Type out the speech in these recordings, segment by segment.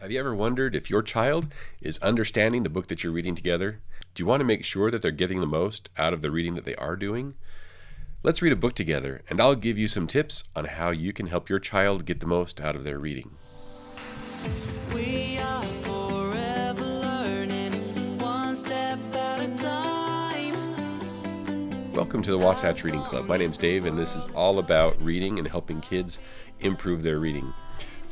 Have you ever wondered if your child is understanding the book that you're reading together? Do you want to make sure that they're getting the most out of the reading that they are doing? Let's read a book together, and I'll give you some tips on how you can help your child get the most out of their reading. We are forever learning, one step at a time. Welcome to the Wasatch Reading Club. My name's Dave, and this is all about reading and helping kids improve their reading.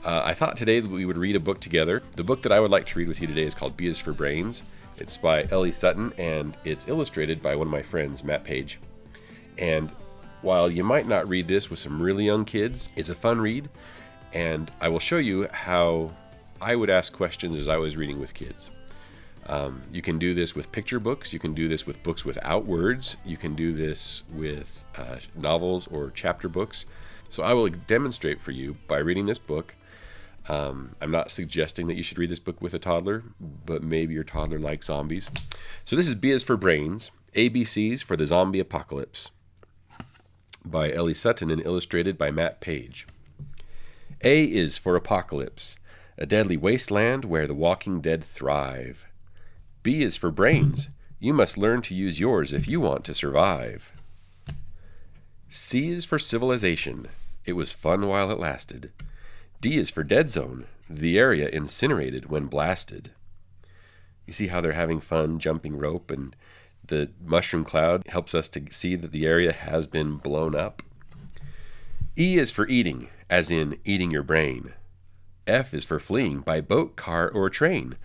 I thought today that we would read a book together. The book that I would like to read with you today is called B is for Brains. It's by Ellie Sutton, and it's illustrated by one of my friends, Matt Page. And while you might not read this with some really young kids, it's a fun read, and I will show you how I would ask questions as I was reading with kids. You can do this with picture books. You can do this with books without words. You can do this with novels or chapter books. So I will demonstrate for you by reading this book. I'm not suggesting that you should read this book with a toddler, but maybe your toddler likes zombies. So this is B is for Brains, ABCs for the Zombie Apocalypse by Ellie Sutton and illustrated by Matt Page. A is for Apocalypse, a deadly wasteland where the walking dead thrive. B is for Brains. You must learn to use yours if you want to survive. C is for Civilization. It was fun while it lasted. D is for Dead Zone, the area incinerated when blasted. You see how they're having fun jumping rope, and the mushroom cloud helps us to see that the area has been blown up. E is for Eating, as in eating your brain. F is for Fleeing by boat, car, or train.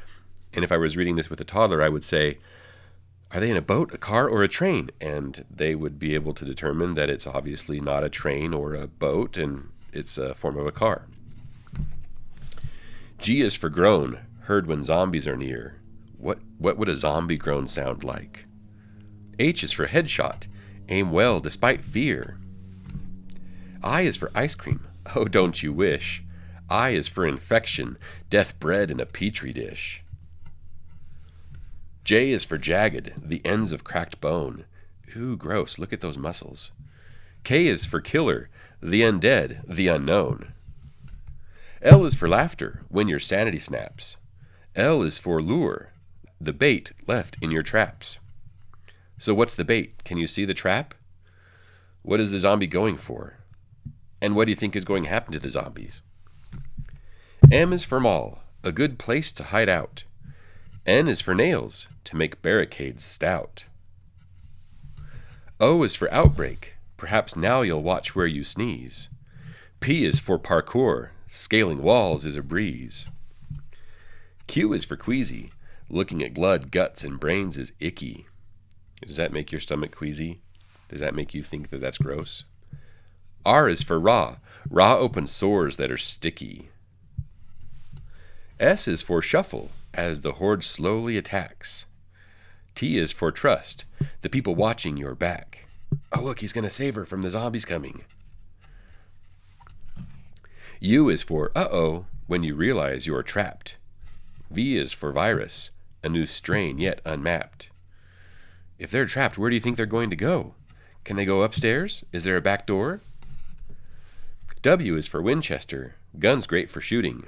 And if I was reading this with a toddler, I would say, are they in a boat, a car, or a train? And they would be able to determine that it's obviously not a train or a boat, and it's a form of a car. G is for Groan, heard when zombies are near. What would a zombie groan sound like? H is for Headshot, aim well despite fear. I is for Ice Cream, oh don't you wish. I is for Infection, death bred in a petri dish. J is for Jagged, the ends of cracked bone. Ooh, gross, look at those muscles. K is for Killer, the undead, the unknown. L is for Laughter, when your sanity snaps. L is for Lure, the bait left in your traps. So what's the bait? Can you see the trap? What is the zombie going for? And what do you think is going to happen to the zombies? M is for Mall, a good place to hide out. N is for Nails, to make barricades stout. O is for Outbreak, perhaps now you'll watch where you sneeze. P is for Parkour, scaling walls is a breeze. Q is for Queasy, looking at blood, guts, and brains is icky. Does that make your stomach queasy? Does that make you think that that's gross? R is for Raw, raw open sores that are sticky. S is for Shuffle, as the horde slowly attacks. T is for Trust, the people watching your back. Oh look, he's going to save her from the zombies coming. U is for uh-oh, when you realize you're trapped. V is for Virus, a new strain yet unmapped. If they're trapped, where do you think they're going to go? Can they go upstairs? Is there a back door? W is for Winchester, guns great for shooting.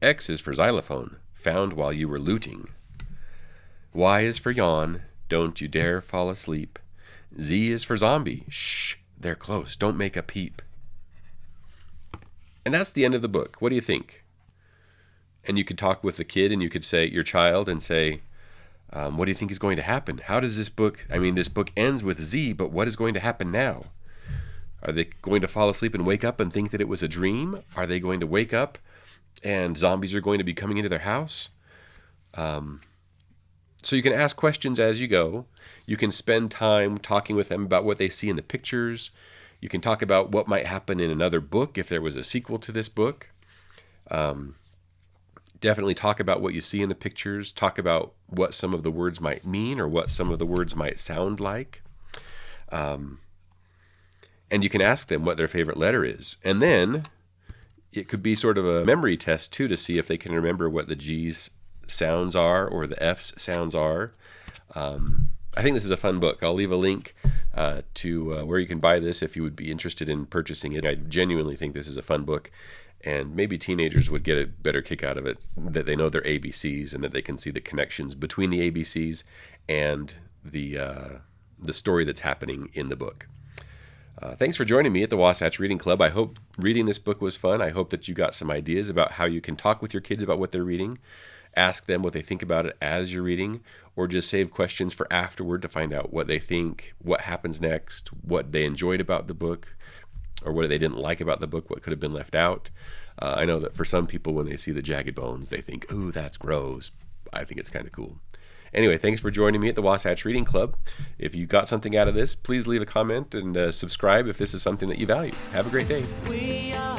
X is for Xylophone, found while you were looting. Y is for Yawn, don't you dare fall asleep. Z is for Zombie, shh, they're close, don't make a peep. And that's the end of the book. What do you think? And you could talk with the kid, and you could say, your child, and say, what do you think is going to happen? How does this book, this book ends with Z, but what is going to happen now? Are they going to fall asleep and wake up and think that it was a dream? Are they going to wake up and zombies are going to be coming into their house? So you can ask questions as you go. You can spend time talking with them about what they see in the pictures. You can talk about what might happen in another book if there was a sequel to this book. Definitely talk about what you see in the pictures. Talk about what some of the words might mean or what some of the words might sound like. And you can ask them what their favorite letter is. And then it could be sort of a memory test too, to see if they can remember what the G's sounds are or the F's sounds are. I think this is a fun book. I'll leave a link to where you can buy this if you would be interested in purchasing it. I genuinely think this is a fun book, And maybe teenagers would get a better kick out of it, that they know their ABCs and that they can see the connections between the ABCs and the story that's happening in the book. Thanks for joining me at the Wasatch Reading Club. I hope reading this book was fun. I hope that you got some ideas about how you can talk with your kids about what they're reading, ask them what they think about it as you're reading, or just save questions for afterward to find out what they think, what happens next, what they enjoyed about the book, or what they didn't like about the book, what could have been left out. I know that for some people, when they see the jagged bones, they think, ooh, that's gross. I think it's kind of cool. Anyway, thanks for joining me at the Wasatch Reading Club. If you got something out of this, please leave a comment and subscribe if this is something that you value. Have a great day. We are